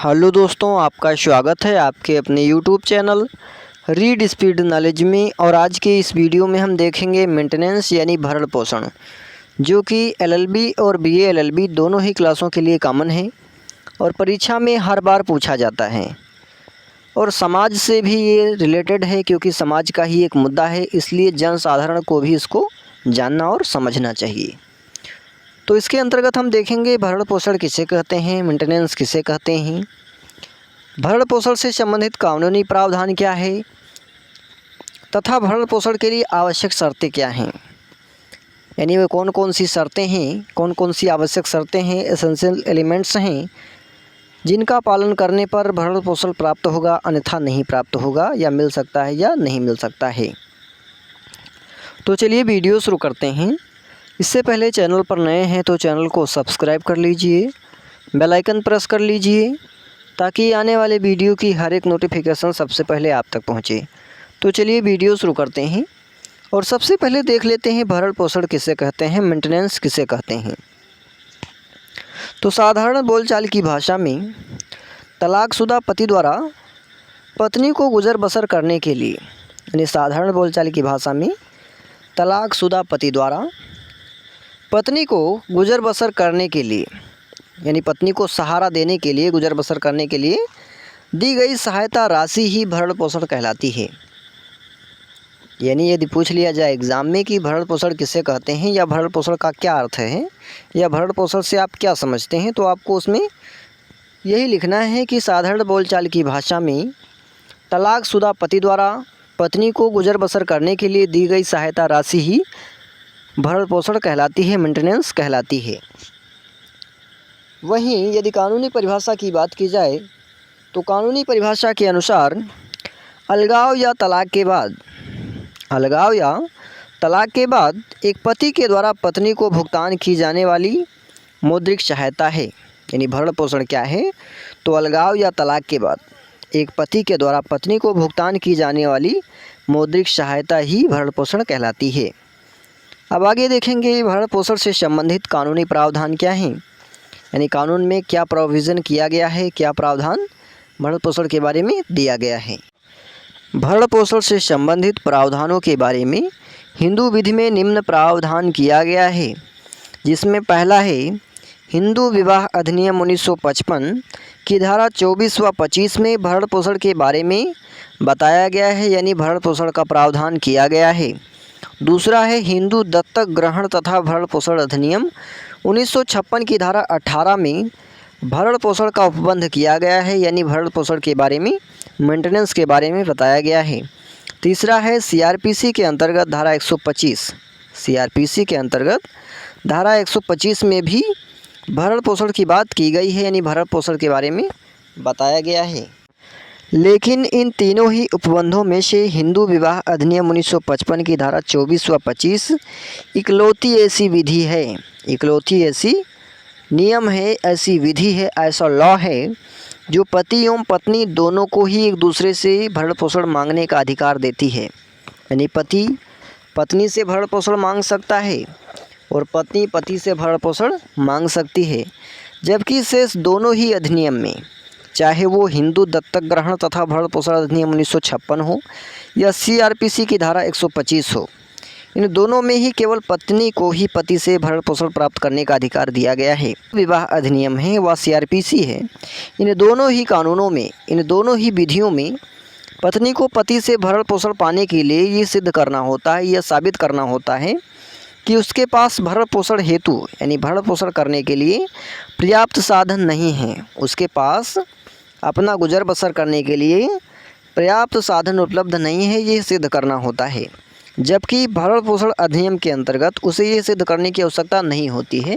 Hello दोस्तों, आपका स्वागत है आपके अपने YouTube channel read speed knowledge में। और आज के इस वीडियो में हम देखेंगे मेंटेनेंस यानी भरण पोषण, जो कि एलएलबी और बीए एलएलबी दोनों ही क्लासों के लिए कॉमन है और परीक्षा में हर बार पूछा जाता है। और समाज से भी ये रिलेटेड है क्योंकि समाज का ही एक मुद्दा है, इसलिए जनसाधारण को भी इसको जानना और समझना चाहिए। तो इसके अंतर्गत हम देखेंगे भरण पोषण किसे कहते हैं, मेंटेनेंस किसे कहते हैं, भरण पोषण से संबंधित कानूनी प्रावधान क्या है तथा भरण पोषण के लिए आवश्यक शर्तें क्या हैं, यानी वे कौन कौन सी शर्तें हैं, कौन कौन सी आवश्यक शर्तें हैं, एसेंशियल एलिमेंट्स हैं जिनका पालन करने पर भरण पोषण प्राप्त होगा, अन्यथा नहीं प्राप्त होगा या मिल सकता है या नहीं मिल सकता है। तो चलिए वीडियो शुरू करते हैं। इससे पहले चैनल पर नए हैं तो चैनल को सब्सक्राइब कर लीजिए, बेल आइकन प्रेस कर लीजिए ताकि आने वाले वीडियो की हर एक नोटिफिकेशन सबसे पहले आप तक पहुंचे। तो चलिए वीडियो शुरू करते हैं और सबसे पहले देख लेते हैं भरण पोषण किसे कहते हैं, मेंटेनेंस किसे कहते हैं। तो साधारण बोलचाल की भाषा में तलाकशुदा पति द्वारा पत्नी को गुजर बसर करने के लिए, यानी साधारण बोलचाल की भाषा में तलाकशुदा पति द्वारा पत्नी को गुजर बसर करने के लिए, यानी पत्नी को सहारा देने के लिए, गुजर बसर करने के लिए दी गई सहायता राशि ही भरण पोषण कहलाती है। यानी यदि पूछ लिया जाए एग्ज़ाम में कि भरण पोषण किसे कहते हैं या भरण पोषण का क्या अर्थ है या भरण पोषण से आप क्या समझते हैं, तो आपको उसमें यही लिखना है कि साधारण बोलचाल की भाषा में तलाकशुदा पति द्वारा पत्नी को गुजर बसर करने के लिए दी गई सहायता राशि ही भरण पोषण कहलाती है, मेंटेनेंस कहलाती है। वहीं यदि कानूनी परिभाषा की बात की जाए तो कानूनी परिभाषा के अनुसार अलगाव या तलाक के बाद एक पति के द्वारा पत्नी को भुगतान की जाने वाली मौद्रिक सहायता है। यानी भरण पोषण क्या है, तो अलगाव या तलाक के बाद एक पति के द्वारा पत्नी को भुगतान की जाने वाली मौद्रिक सहायता ही भरण पोषण कहलाती है। अब आगे देखेंगे भरण पोषण से संबंधित कानूनी प्रावधान क्या हैं, यानी कानून में क्या प्रोविज़न किया गया है, क्या प्रावधान भरण पोषण के बारे में दिया गया है। भरण पोषण से संबंधित प्रावधानों के बारे में हिंदू विधि में निम्न प्रावधान किया गया है, जिसमें पहला है हिंदू विवाह अधिनियम 1955 की धारा 24 व 25 में भरण पोषण के बारे में बताया गया है, यानी भरण पोषण का प्रावधान किया गया है। दूसरा है हिंदू दत्तक ग्रहण तथा भरण पोषण अधिनियम 1956 की धारा 18 में भरण पोषण का उपबंध किया गया है, यानी भरण पोषण के बारे में, मेंटेनेंस के बारे में बताया गया है। तीसरा है सीआरपीसी के अंतर्गत धारा 125, सीआरपीसी के अंतर्गत धारा 125 में भी भरण पोषण की बात की गई है, यानी भरण पोषण के बारे में बताया गया है। लेकिन इन तीनों ही उपबंधों में से हिंदू विवाह अधिनियम 1955 की धारा 24 व 25 इकलौती ऐसी विधि है, इकलौती ऐसी नियम है, ऐसी विधि है, ऐसा लॉ है जो पति एवं पत्नी दोनों को ही एक दूसरे से भरण पोषण मांगने का अधिकार देती है। यानी पति पत्नी से भरण पोषण मांग सकता है और पत्नी पति से भरण पोषण मांग सकती है, जबकि शेष दोनों ही अधिनियम में, चाहे वो हिंदू दत्तक ग्रहण तथा भरण पोषण अधिनियम 1956 हो या सीआरपीसी की धारा 125 हो, इन दोनों में ही केवल पत्नी को ही पति से भरण पोषण प्राप्त करने का अधिकार दिया गया है। विवाह अधिनियम है व सीआरपीसी है, इन दोनों ही कानूनों में, इन दोनों ही विधियों में पत्नी को पति से भरण पोषण पाने के लिए ये सिद्ध करना होता है, यह साबित करना होता है कि उसके पास भरण पोषण हेतु, यानी भरण पोषण करने के लिए पर्याप्त साधन नहीं है, उसके पास अपना गुजर बसर करने के लिए पर्याप्त साधन उपलब्ध नहीं है, ये सिद्ध करना होता है। जबकि भरण पोषण अधिनियम के अंतर्गत उसे ये सिद्ध करने की आवश्यकता नहीं होती है।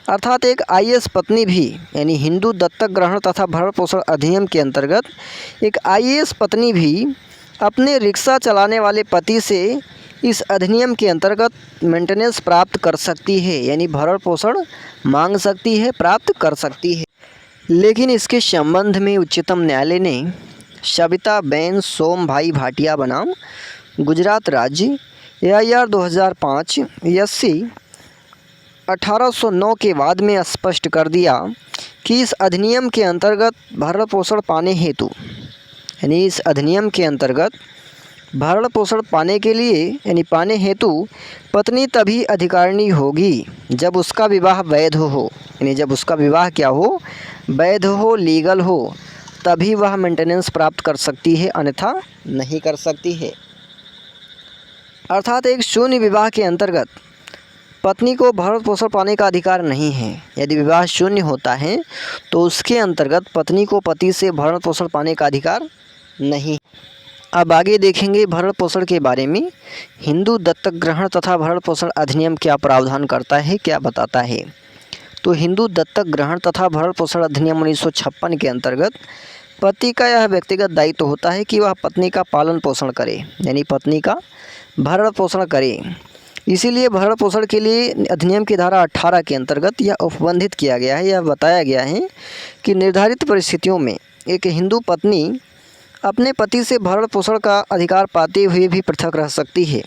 अर्थात एक आईएएस पत्नी भी, यानी हिंदू दत्तक ग्रहण तथा भरण पोषण अधिनियम के अंतर्गत एक आईएएस पत्नी भी अपने रिक्शा चलाने वाले पति से इस अधिनियम के अंतर्गत मेंटेनेंस प्राप्त कर सकती है, यानी भरण पोषण मांग सकती है, प्राप्त कर सकती है। लेकिन इसके संबंध में उच्चतम न्यायालय ने सविताबेन सोमभाई भाटिया बनाम गुजरात राज्य AIR 2005 SC 1809 के बाद में स्पष्ट कर दिया कि इस अधिनियम के अंतर्गत भरण पोषण पाने हेतु, यानी इस अधिनियम के अंतर्गत भरण पोषण पाने के लिए यानी पाने हेतु पत्नी तभी अधिकारिणी होगी जब उसका विवाह वैध हो, यानी जब उसका विवाह क्या हो, वैध हो, लीगल हो, तभी वह मेंटेनेंस प्राप्त कर सकती है, अन्यथा नहीं कर सकती है। अर्थात एक शून्य विवाह के अंतर्गत पत्नी को भरण पोषण पाने का अधिकार नहीं है। यदि विवाह शून्य होता है तो उसके अंतर्गत पत्नी को पति से भरण पोषण पाने का अधिकार नहीं। अब आगे देखेंगे भरण पोषण के बारे में। हिंदू दत्तक ग्रहण तथा भरण पोषण अधिनियम क्या प्रावधान करता है, क्या बताता है। तो हिंदू दत्तक ग्रहण तथा भरण पोषण अधिनियम 1956 के अंतर्गत पति का यह व्यक्तिगत दायित्व होता है कि वह पत्नी का पालन पोषण करे, यानी पत्नी का भरण पोषण करे। इसीलिए भरण पोषण के लिए अधिनियम की धारा 18 के अंतर्गत यह उपबंधित किया गया है, यह बताया गया है कि निर्धारित परिस्थितियों में एक हिंदू पत्नी अपने पति से भरण पोषण का अधिकार पाते हुए भी पृथक रह सकती है।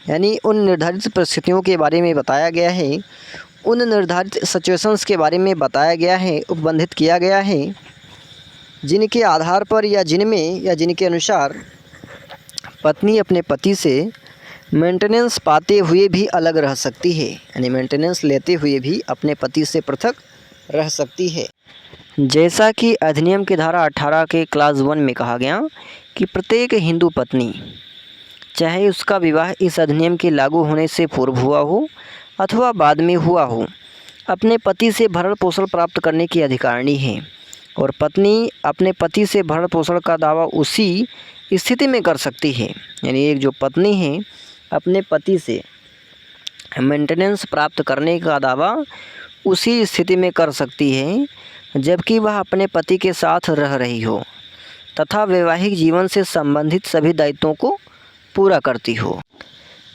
यानी उन निर्धारित परिस्थितियों के बारे में बताया गया है, उन निर्धारित सिचुएशंस के बारे में बताया गया है, उपबंधित किया गया है, जिनके आधार पर या जिनमें या जिनके अनुसार पत्नी अपने पति से मेंटेनेंस पाते हुए भी अलग रह सकती है, यानी मेंटेनेंस लेते हुए भी अपने पति से पृथक रह सकती है। जैसा कि अधिनियम की धारा 18 के क्लास 1 में कहा गया कि प्रत्येक हिंदू पत्नी, चाहे उसका विवाह इस अधिनियम के लागू होने से पूर्व हुआ हो अथवा बाद में हुआ हो, अपने पति से भरण पोषण प्राप्त करने की अधिकारिणी है। और पत्नी अपने पति से भरण पोषण का दावा उसी स्थिति में कर सकती है, यानी एक जो पत्नी है अपने पति से मेंटेनेंस प्राप्त करने का दावा उसी स्थिति में कर सकती है जबकि वह अपने पति के साथ रह रही हो तथा वैवाहिक जीवन से संबंधित सभी दायित्वों को पूरा करती हो।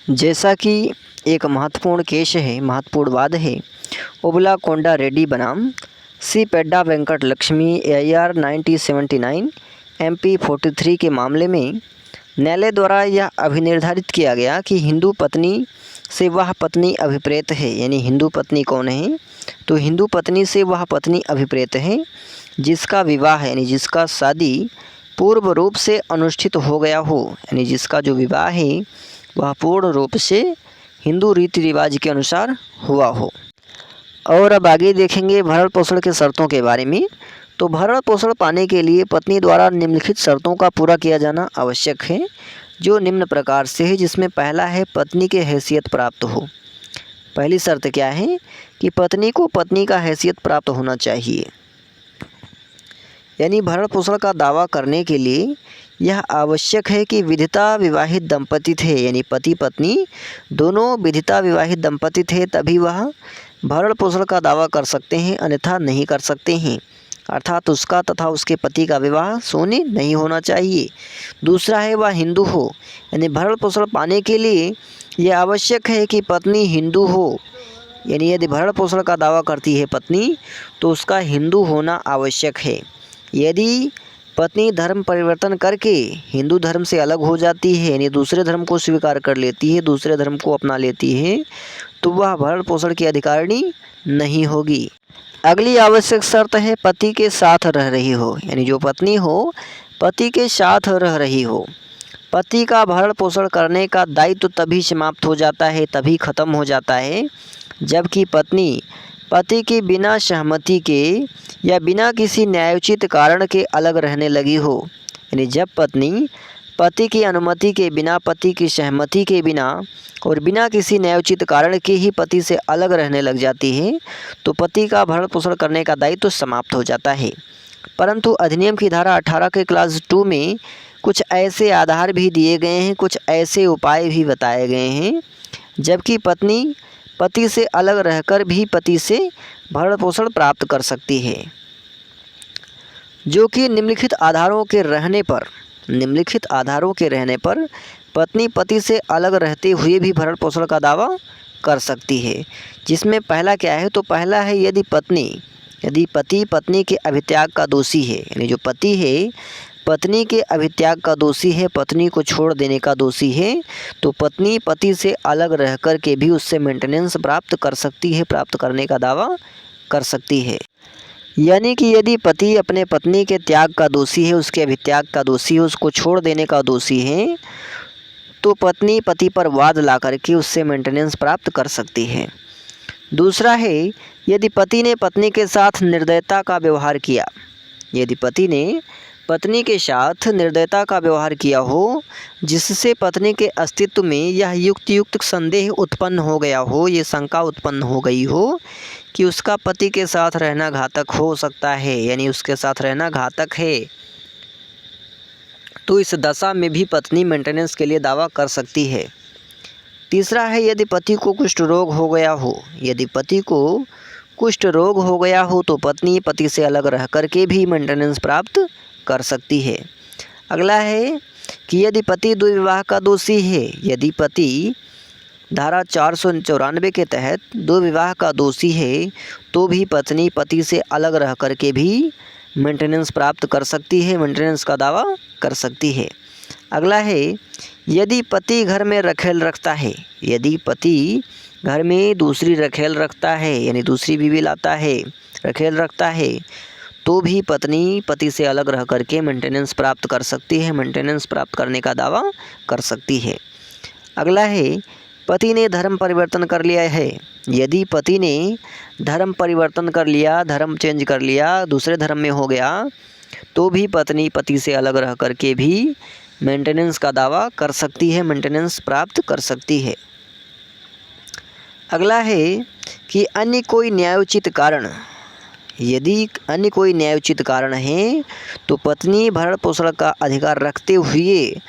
जैसा कि एक महत्वपूर्ण केस है, महत्वपूर्ण वाद है, उबला कोंडा रेड्डी बनाम सी पेड्डा वेंकट लक्ष्मी AIR 1979 MP 43 के मामले में न्यायालय द्वारा यह अभिनिर्धारित किया गया कि हिंदू पत्नी से वह पत्नी अभिप्रेत है। यानी हिंदू पत्नी कौन है, तो हिंदू पत्नी से वह पत्नी अभिप्रेत है जिसका विवाह यानी जिसका शादी पूर्व रूप से अनुष्ठित हो गया हो, यानी जिसका जो विवाह है वह पूर्ण रूप से हिंदू रीति रिवाज के अनुसार हुआ हो। और अब आगे देखेंगे भरण पोषण के शर्तों के बारे में। तो भरण पोषण पाने के लिए पत्नी द्वारा निम्नलिखित शर्तों का पूरा किया जाना आवश्यक है, जो निम्न प्रकार से है, जिसमें पहला है पत्नी की हैसियत प्राप्त हो। पहली शर्त क्या है कि पत्नी को पत्नी का हैसियत प्राप्त होना चाहिए। यानी भरण पोषण का दावा करने के लिए यह आवश्यक है कि विधिता विवाहित दंपति थे, यानी पति पत्नी दोनों विधिता विवाहित दंपति थे, तभी वह भरण पोषण का दावा कर सकते हैं, अन्यथा नहीं कर सकते हैं। अर्थात उसका तथा उसके पति का विवाह शून्य नहीं होना चाहिए। दूसरा है वह हिंदू हो, यानी भरण पोषण पाने के लिए यह आवश्यक है कि पत्नी हिंदू हो। यानी यदि भरण पोषण का दावा करती है पत्नी तो उसका हिंदू होना आवश्यक है। यदि पत्नी धर्म परिवर्तन करके हिंदू धर्म से अलग हो जाती है, यानी दूसरे धर्म को स्वीकार कर लेती है, दूसरे धर्म को अपना लेती है, तो वह भरण पोषण की अधिकारिणी नहीं होगी। अगली आवश्यक शर्त है पति के साथ रह रही हो, यानी जो पत्नी हो पति के साथ रह रही हो। पति का भरण पोषण करने का दायित्व तभी समाप्त हो जाता है, तभी खत्म हो जाता है जबकि पत्नी पति की बिना सहमति के या बिना किसी न्यायोचित कारण के अलग रहने लगी हो। यानी जब पत्नी पति की अनुमति के बिना, पति की सहमति के बिना और बिना किसी न्यायोचित कारण के ही पति से अलग रहने लग जाती है तो पति का भरण पोषण करने का दायित्व समाप्त हो जाता है। परंतु अधिनियम की धारा 18 के क्लास 2 में कुछ ऐसे आधार भी दिए गए हैं, कुछ ऐसे उपाय भी बताए गए हैं जबकि पत्नी पति से अलग रहकर भी पति से भरण पोषण प्राप्त कर सकती है, जो कि निम्नलिखित आधारों के रहने पर पत्नी पति से अलग रहते हुए भी भरण पोषण का दावा कर सकती है। जिसमें पहला क्या है, तो पहला है यदि पति पत्नी के अभित्याग का दोषी है, यानी जो पति है पत्नी के अभित्याग का दोषी है, पत्नी को छोड़ देने का दोषी है, तो पत्नी पति से अलग रह कर के भी उससे मेंटेनेंस प्राप्त कर सकती है, प्राप्त करने का दावा कर सकती है। यानी कि यदि पति अपने पत्नी के त्याग का दोषी है, उसके अभित्याग का दोषी है, उसको छोड़ देने का दोषी है, तो पत्नी पति पर वाद ला करके उससे मेंटेनेंस प्राप्त कर सकती है। दूसरा है, यदि पति ने पत्नी के साथ निर्दयता का व्यवहार किया, यदि पति ने पत्नी के साथ निर्दयता का व्यवहार किया हो, जिससे पत्नी के अस्तित्व में यह युक्त संदेह उत्पन्न हो गया हो, ये शंका उत्पन्न हो गई हो कि उसका पति के साथ रहना घातक हो सकता है, यानी उसके साथ रहना घातक है, तो इस दशा में भी पत्नी मेंटेनेंस के लिए दावा कर सकती है। तीसरा है, यदि पति को कुष्ठ रोग हो गया हो, यदि पति को कुष्ठ रोग हो गया हो तो पत्नी पति से अलग रह करके भी मेंटेनेंस प्राप्त कर सकती है। अगला है कि यदि पति द्विविवाह का दोषी है, यदि पति धारा 494 के तहत द्विविवाह का दोषी है, तो भी पत्नी पति से अलग रह करके भी मेंटेनेंस प्राप्त कर सकती है, मेंटेनेंस का दावा कर सकती है। अगला है, यदि पति घर में रखेल रखता है, यदि पति घर में दूसरी रखेल रखता है, यानी दूसरी बीवी लाता है, रखेल रखता है, तो भी पत्नी पति से अलग रह करके मेंटेनेंस प्राप्त कर सकती है, मेंटेनेंस प्राप्त करने का दावा कर सकती है। अगला है, पति ने धर्म परिवर्तन कर लिया है, यदि पति ने धर्म परिवर्तन कर लिया, धर्म चेंज कर लिया, दूसरे धर्म में हो गया, तो भी पत्नी पति से अलग रह करके भी मेंटेनेंस का दावा कर सकती है, मेंटेनेंस प्राप्त कर सकती है। अगला है कि अन्य कोई न्यायोचित कारण, यदि अन्य कोई न्यायोचित कारण है तो पत्नी भरण पोषण का अधिकार रखते हुए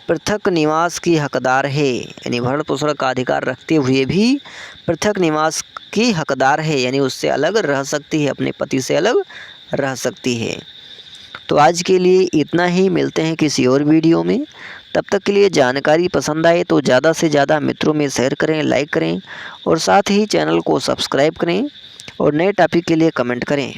पृथक निवास की हकदार है, यानी भरण पोषण का अधिकार रखते हुए भी पृथक निवास की हकदार है, यानी उससे अलग रह सकती है, अपने पति से अलग रह सकती है। तो आज के लिए इतना ही, मिलते हैं किसी और वीडियो में। तब तक के लिए जानकारी पसंद आए तो ज़्यादा से ज़्यादा मित्रों में शेयर करें, लाइक करें और साथ ही चैनल को सब्सक्राइब करें और नए टॉपिक के लिए कमेंट करें।